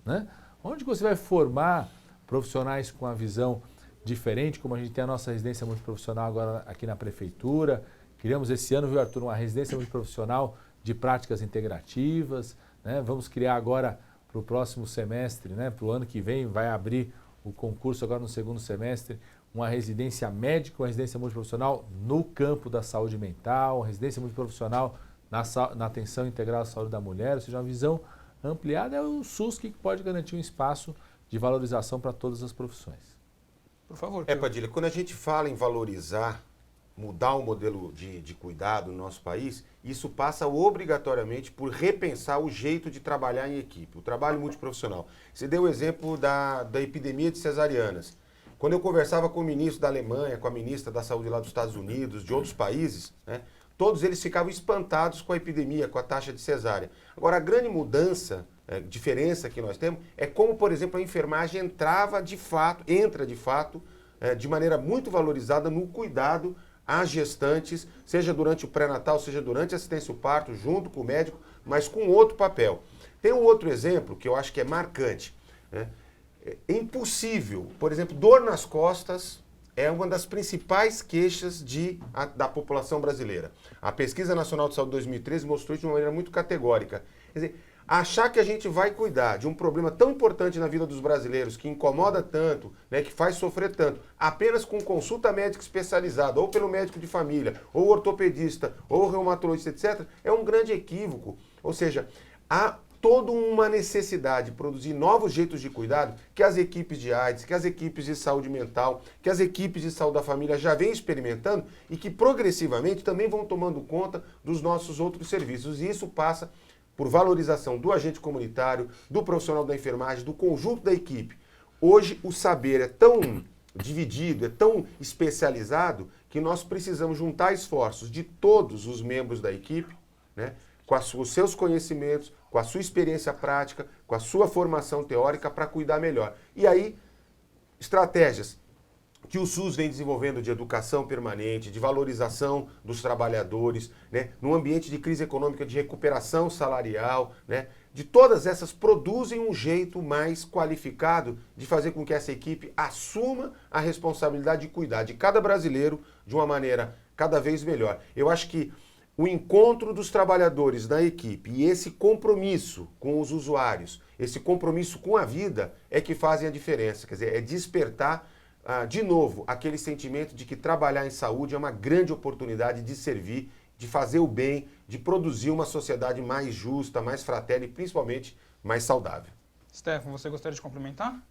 Né? Onde que você vai formar profissionais com a visão diferente, como a gente tem a nossa residência multiprofissional agora aqui na Prefeitura. Criamos esse ano, viu, Arthur, uma residência multiprofissional de práticas integrativas, né? Vamos criar agora para o próximo semestre, né? Para o ano que vem, vai abrir o concurso agora no segundo semestre, uma residência médica, uma residência multiprofissional no campo da saúde mental, uma residência multiprofissional na atenção integral à saúde da mulher, ou seja, uma visão ampliada. É o SUS que pode garantir um espaço de valorização para todas as profissões.
Por favor.
Padilha, quando a gente fala em valorizar, mudar o modelo de cuidado no nosso país, isso passa obrigatoriamente por repensar o jeito de trabalhar em equipe, o trabalho multiprofissional. Você deu o exemplo da epidemia de cesarianas. Quando eu conversava com o ministro da Alemanha, com a ministra da Saúde lá dos Estados Unidos, de outros países, né, todos eles ficavam espantados com a epidemia, com a taxa de cesárea. Agora, a grande mudança, diferença que nós temos, é como, por exemplo, a enfermagem entra de fato, de maneira muito valorizada no cuidado às gestantes, seja durante o pré-natal, seja durante a assistência ao parto, junto com o médico, mas com outro papel. Tem um outro exemplo que eu acho que é marcante, né? É impossível, por exemplo, dor nas costas é uma das principais queixas da população brasileira. A Pesquisa Nacional de Saúde 2013 mostrou isso de uma maneira muito categórica. Quer dizer, achar que a gente vai cuidar de um problema tão importante na vida dos brasileiros, que incomoda tanto, né, que faz sofrer tanto, apenas com consulta médica especializada, ou pelo médico de família, ou ortopedista, ou reumatologista, etc., é um grande equívoco. Ou seja, há toda uma necessidade de produzir novos jeitos de cuidado que as equipes de AIDS, que as equipes de saúde mental, que as equipes de saúde da família já vêm experimentando e que progressivamente também vão tomando conta dos nossos outros serviços. E isso passa por valorização do agente comunitário, do profissional da enfermagem, do conjunto da equipe. Hoje o saber é tão dividido, é tão especializado, que nós precisamos juntar esforços de todos os membros da equipe, né, com os seus conhecimentos, com a sua experiência prática, com a sua formação teórica para cuidar melhor. E aí, estratégias que o SUS vem desenvolvendo de educação permanente, de valorização dos trabalhadores, né, num ambiente de crise econômica, de recuperação salarial, né, de todas essas produzem um jeito mais qualificado de fazer com que essa equipe assuma a responsabilidade de cuidar de cada brasileiro de uma maneira cada vez melhor. Eu acho que o encontro dos trabalhadores na equipe e esse compromisso com os usuários, esse compromisso com a vida é que fazem a diferença. Quer dizer, é despertar de novo aquele sentimento de que trabalhar em saúde é uma grande oportunidade de servir, de fazer o bem, de produzir uma sociedade mais justa, mais fraterna e principalmente mais saudável.
Stefano, você gostaria de complementar?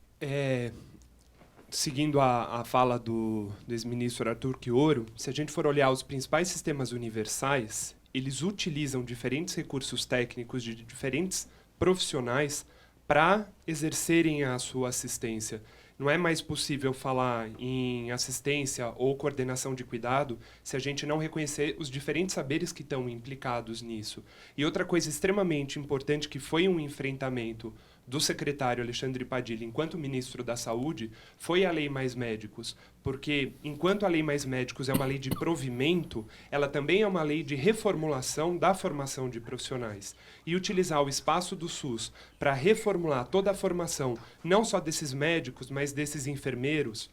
Seguindo a fala do ex-ministro Arthur Quioro, se a gente for olhar os principais sistemas universais, eles utilizam diferentes recursos técnicos de diferentes profissionais para exercerem a sua assistência. Não é mais possível falar em assistência ou coordenação de cuidado se a gente não reconhecer os diferentes saberes que estão implicados nisso. E outra coisa extremamente importante, que foi um enfrentamento do secretário Alexandre Padilha, enquanto ministro da Saúde, foi a Lei Mais Médicos. Porque, enquanto a Lei Mais Médicos é uma lei de provimento, ela também é uma lei de reformulação da formação de profissionais. E utilizar o espaço do SUS para reformular toda a formação, não só desses médicos, mas desses enfermeiros,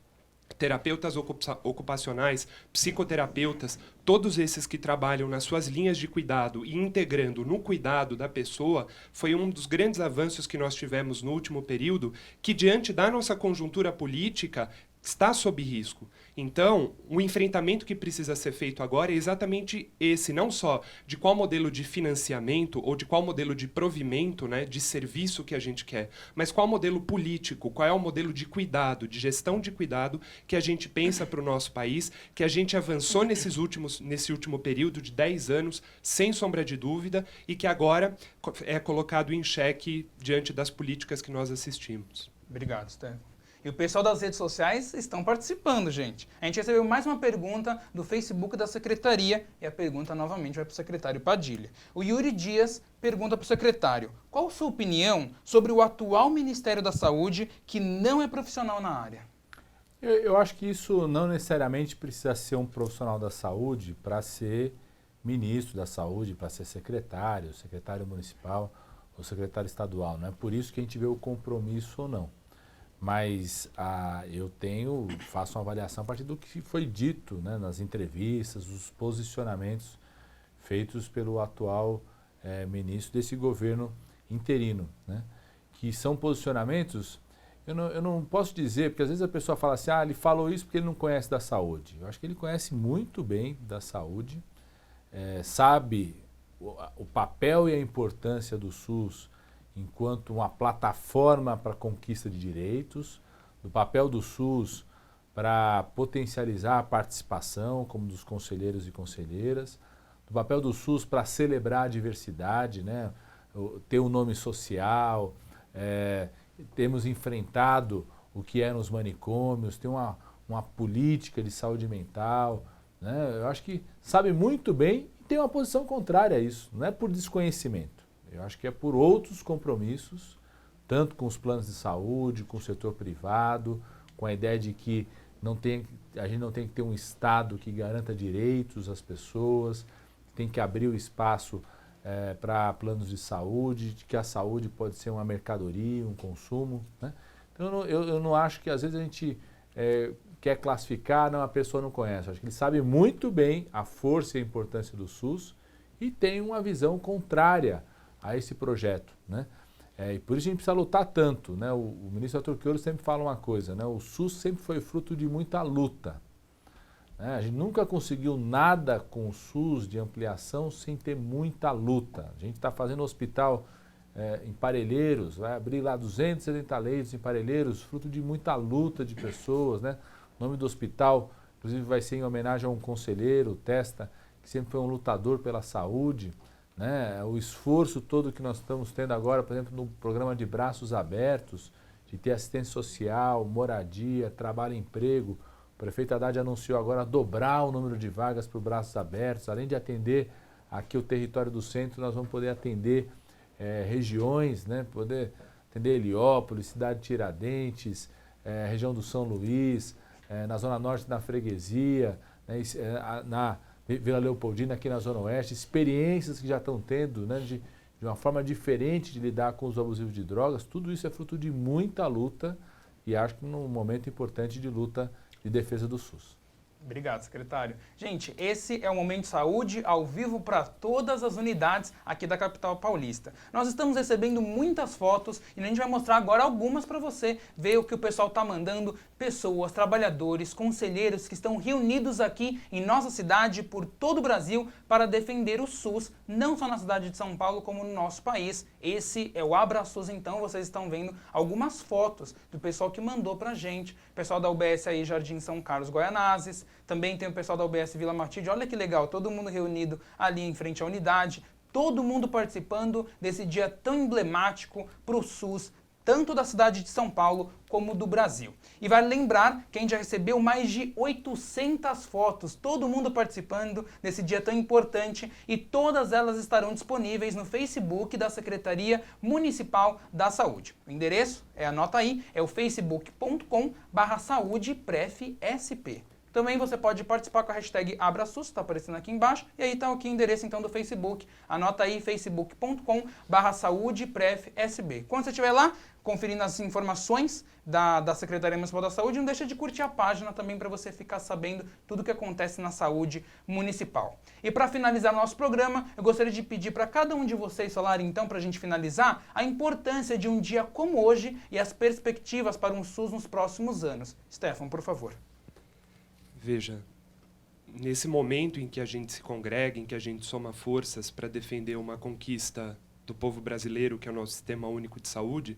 terapeutas ocupacionais, psicoterapeutas, todos esses que trabalham nas suas linhas de cuidado e integrando no cuidado da pessoa, foi um dos grandes avanços que nós tivemos no último período, que diante da nossa conjuntura política está sob risco. Então, o enfrentamento que precisa ser feito agora é exatamente esse, não só de qual modelo de financiamento ou de qual modelo de provimento, né, de serviço que a gente quer, mas qual modelo político, qual é o modelo de cuidado, de gestão de cuidado que a gente pensa para o nosso país, que a gente avançou nesse último período de 10 anos, sem sombra de dúvida, e que agora é colocado em xeque diante das políticas que nós assistimos.
Obrigado, Stefano. E o pessoal das redes sociais estão participando, gente. A gente recebeu mais uma pergunta do Facebook da Secretaria e a pergunta novamente vai para o secretário Padilha. O Yuri Dias pergunta para o secretário: qual a sua opinião sobre o atual Ministério da Saúde que não é profissional na área?
Eu acho que isso não necessariamente precisa ser um profissional da saúde para ser ministro da saúde, para ser secretário municipal ou secretário estadual. Não é por isso que a gente vê o compromisso ou não. Mas eu faço uma avaliação a partir do que foi dito, né, nas entrevistas, os posicionamentos feitos pelo atual ministro desse governo interino, né, que são posicionamentos. Eu não posso dizer, porque às vezes a pessoa fala assim, ele falou isso porque ele não conhece da saúde. Eu acho que ele conhece muito bem da saúde, sabe o papel e a importância do SUS enquanto uma plataforma para a conquista de direitos, do papel do SUS para potencializar a participação, como dos conselheiros e conselheiras, do papel do SUS para celebrar a diversidade, né, ter um nome social, temos enfrentado o que é nos manicômios, tem uma política de saúde mental, né? Eu acho que sabe muito bem e tem uma posição contrária a isso, não é por desconhecimento, eu acho que é por outros compromissos, tanto com os planos de saúde, com o setor privado, com a ideia de que a gente não tem que ter um Estado que garanta direitos às pessoas, tem que abrir o espaço para planos de saúde, de que a saúde pode ser uma mercadoria, um consumo, né? Então eu não acho que às vezes a gente quer classificar, a pessoa não conhece. Acho que ele sabe muito bem a força e a importância do SUS e tem uma visão contrária a esse projeto, né? E por isso a gente precisa lutar tanto, né? O ministro Arthur Queiroz sempre fala uma coisa, né? O SUS sempre foi fruto de muita luta. A gente nunca conseguiu nada com o SUS de ampliação sem ter muita luta. A gente está fazendo hospital em Parelheiros, vai abrir lá 270 leitos em Parelheiros, fruto de muita luta de pessoas, né? O nome do hospital, inclusive, vai ser em homenagem a um conselheiro, o Testa, que sempre foi um lutador pela saúde, né? O esforço todo que nós estamos tendo agora, por exemplo, no programa de Braços Abertos, de ter assistência social, moradia, trabalho e emprego. O prefeito Haddad anunciou agora dobrar o número de vagas para os Braços Abertos. Além de atender aqui o território do centro, nós vamos poder atender regiões, né? Poder atender Heliópolis, cidade de Tiradentes, região do São Luís, na Zona Norte, na Freguesia, né? Na Vila Leopoldina, aqui na Zona Oeste. Experiências que já estão tendo, né? De uma forma diferente de lidar com os abusivos de drogas. Tudo isso é fruto de muita luta e acho que num momento importante de luta de defesa do SUS.
Obrigado, secretário. Gente, esse é o Momento Saúde ao vivo para todas as unidades aqui da capital paulista. Nós estamos recebendo muitas fotos e a gente vai mostrar agora algumas para você ver o que o pessoal está mandando. Pessoas, trabalhadores, conselheiros que estão reunidos aqui em nossa cidade por todo o Brasil para defender o SUS, não só na cidade de São Paulo, como no nosso país. Esse é o Abra SUS, então vocês estão vendo algumas fotos do pessoal que mandou pra gente. Pessoal da UBS aí, Jardim São Carlos, Goianazes. Também tem o pessoal da UBS Vila Matilde. Olha que legal, todo mundo reunido ali em frente à unidade. Todo mundo participando desse dia tão emblemático para o SUS, tanto da cidade de São Paulo como do Brasil. E vale lembrar que a gente já recebeu mais de 800 fotos, todo mundo participando desse dia tão importante e todas elas estarão disponíveis no Facebook da Secretaria Municipal da Saúde. O endereço, anota aí, é o facebook.com/saudeprefsp. Também você pode participar com a hashtag AbraSUS, está aparecendo aqui embaixo, e aí está aqui o endereço então do Facebook. Anota aí, facebook.com/saudeprefsb. Quando você estiver lá, conferindo as informações da Secretaria Municipal da Saúde, não deixa de curtir a página também para você ficar sabendo tudo o que acontece na saúde municipal. E para finalizar nosso programa, eu gostaria de pedir para cada um de vocês falarem então, para a gente finalizar, a importância de um dia como hoje e as perspectivas para um SUS nos próximos anos. Stefan, por favor.
Veja, nesse momento em que a gente se congrega, em que a gente soma forças para defender uma conquista do povo brasileiro, que é o nosso Sistema Único de Saúde,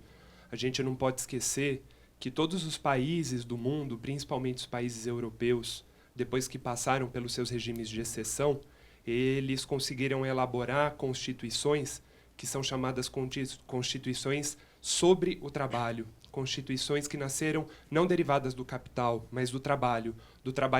a gente não pode esquecer que todos os países do mundo, principalmente os países europeus, depois que passaram pelos seus regimes de exceção, eles conseguiram elaborar constituições que são chamadas constituições sobre o trabalho, constituições que nasceram não derivadas do capital, mas do trabalho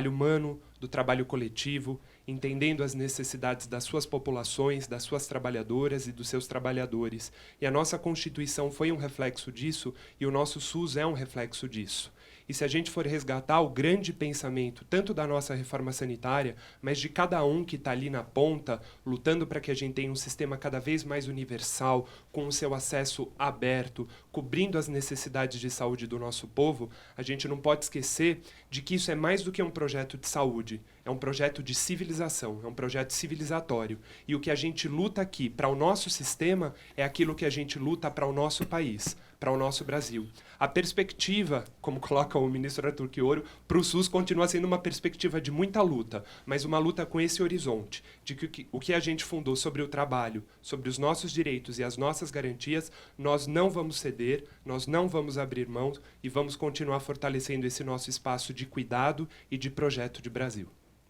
humano, do trabalho coletivo, entendendo as necessidades das suas populações, das suas trabalhadoras e dos seus trabalhadores. E a nossa Constituição foi um reflexo disso, e o nosso SUS é um reflexo disso. E se a gente for resgatar o grande pensamento, tanto da nossa reforma sanitária, mas de cada um que está ali na ponta, lutando para que a gente tenha um sistema cada vez mais universal, com o seu acesso aberto, cobrindo as necessidades de saúde do nosso povo, a gente não pode esquecer de que isso é mais do que um projeto de saúde, é um projeto de civilização, é um projeto civilizatório. E o que a gente luta aqui para o nosso sistema é aquilo que a gente luta para o nosso país, para o nosso Brasil. A perspectiva, como coloca o ministro Arthur Quioro, para o SUS continua sendo uma perspectiva de muita luta, mas uma luta com esse horizonte, de que o que a gente fundou sobre o trabalho, sobre os nossos direitos e as nossas garantias, nós não vamos ceder, nós não vamos abrir mão e vamos continuar fortalecendo esse nosso espaço de cuidado e de projeto de Brasil.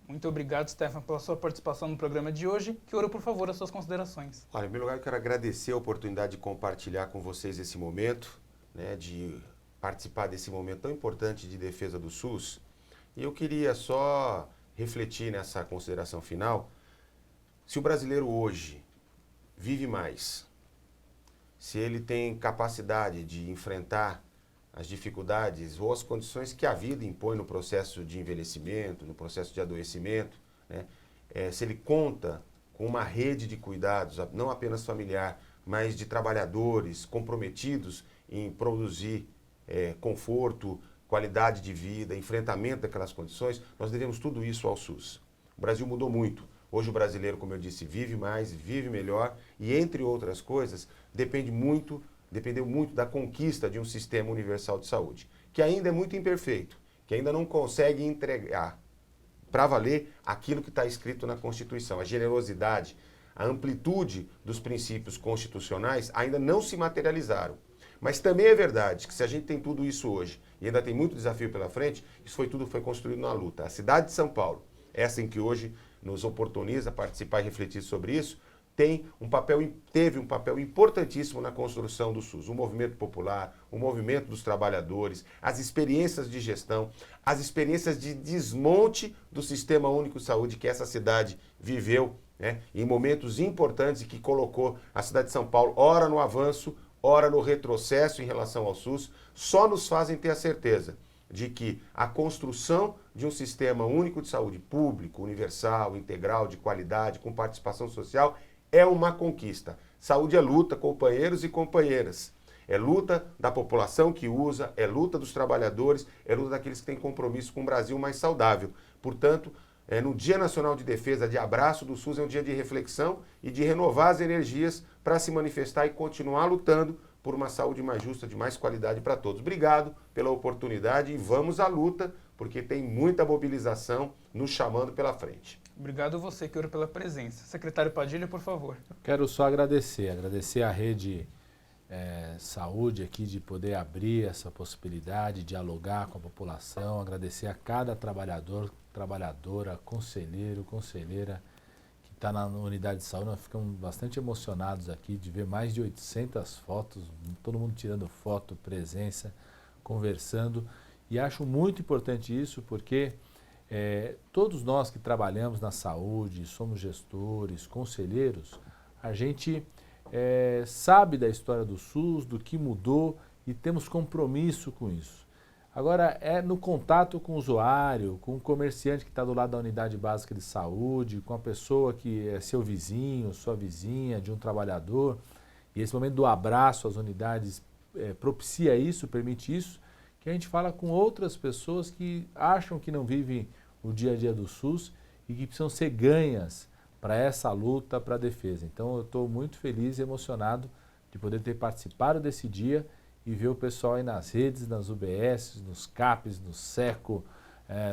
Muito obrigado, Stefan, pela sua participação no programa de hoje. Quioro, por favor, as suas considerações.
Olha, em primeiro lugar, eu quero agradecer a oportunidade de compartilhar com vocês esse momento, né, de participar desse momento tão importante de defesa do SUS. E eu queria só refletir nessa consideração final. Se o brasileiro hoje vive mais, se ele tem capacidade de enfrentar as dificuldades ou as condições que a vida impõe no processo de envelhecimento, no processo de adoecimento, né? Se ele conta com uma rede de cuidados, não apenas familiar, mas de trabalhadores comprometidos em produzir conforto, qualidade de vida, enfrentamento daquelas condições, nós devemos tudo isso ao SUS. O Brasil mudou muito. Hoje o brasileiro, como eu disse, vive mais, vive melhor e, entre outras coisas, dependeu muito da conquista de um sistema universal de saúde, que ainda é muito imperfeito, que ainda não consegue entregar para valer aquilo que está escrito na Constituição. A generosidade, a amplitude dos princípios constitucionais ainda não se materializaram. Mas também é verdade que se a gente tem tudo isso hoje e ainda tem muito desafio pela frente, isso tudo foi construído na luta. A cidade de São Paulo, essa em que hoje nos oportuniza participar e refletir sobre isso, teve um papel importantíssimo na construção do SUS. O movimento popular, o movimento dos trabalhadores, as experiências de gestão, as experiências de desmonte do Sistema Único de Saúde que essa cidade viveu, né, em momentos importantes e que colocou a cidade de São Paulo, ora no avanço, ora no retrocesso em relação ao SUS, só nos fazem ter a certeza de que a construção de um sistema único de saúde público, universal, integral, de qualidade, com participação social, é uma conquista. Saúde é luta, companheiros e companheiras. É luta da população que usa, é luta dos trabalhadores, é luta daqueles que têm compromisso com um Brasil mais saudável. Portanto, no Dia Nacional de Defesa, de abraço do SUS, é um dia de reflexão e de renovar as energias para se manifestar e continuar lutando por uma saúde mais justa, de mais qualidade para todos. Obrigado pela oportunidade e vamos à luta, porque tem muita mobilização nos chamando pela frente.
Obrigado a você, Quioro, pela presença. Secretário Padilha, por favor.
Quero só agradecer à Rede Saúde aqui de poder abrir essa possibilidade, dialogar com a população, agradecer a cada trabalhador, trabalhadora, conselheiro, conselheira que está na unidade de saúde. Nós ficamos bastante emocionados aqui de ver mais de 800 fotos, todo mundo tirando foto, presença, conversando. E acho muito importante isso porque todos nós que trabalhamos na saúde, somos gestores, conselheiros, a gente sabe da história do SUS, do que mudou e temos compromisso com isso. Agora, é no contato com o usuário, com o comerciante que está do lado da unidade básica de saúde, com a pessoa que é seu vizinho, sua vizinha, de um trabalhador, e esse momento do abraço às unidades propicia isso, permite isso, que a gente fala com outras pessoas que acham que não vivem o dia a dia do SUS e que precisam ser ganhas para essa luta, para a defesa. Então eu estou muito feliz e emocionado de poder ter participado desse dia e ver o pessoal aí nas redes, nas UBS, nos CAPs, no SECO,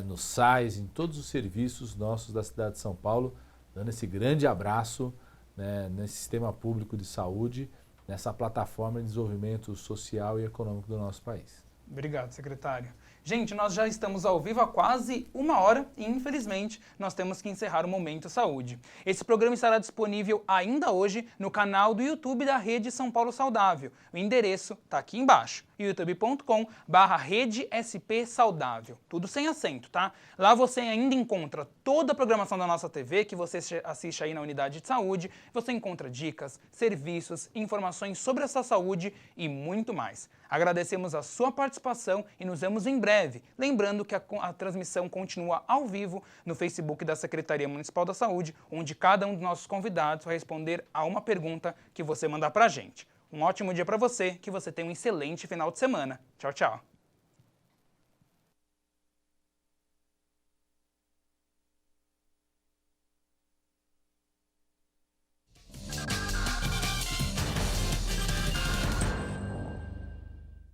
no SAIS, em todos os serviços nossos da cidade de São Paulo, dando esse grande abraço, né, nesse sistema público de saúde, nessa plataforma de desenvolvimento social e econômico do nosso país.
Obrigado, secretário. Gente, nós já estamos ao vivo há quase 1 hora e, infelizmente, nós temos que encerrar o Momento Saúde. Esse programa estará disponível ainda hoje no canal do YouTube da Rede São Paulo Saudável. O endereço está aqui embaixo. youtube.com/RedeSP-Saudável. Tudo sem acento, tá? Lá você ainda encontra toda a programação da nossa TV que você assiste aí na unidade de saúde. Você encontra dicas, serviços, informações sobre a sua saúde e muito mais. Agradecemos a sua participação e nos vemos em breve. Lembrando que a transmissão continua ao vivo no Facebook da Secretaria Municipal da Saúde, onde cada um dos nossos convidados vai responder a uma pergunta que você mandar pra gente. Um ótimo dia para você, que você tenha um excelente final de semana. Tchau, tchau.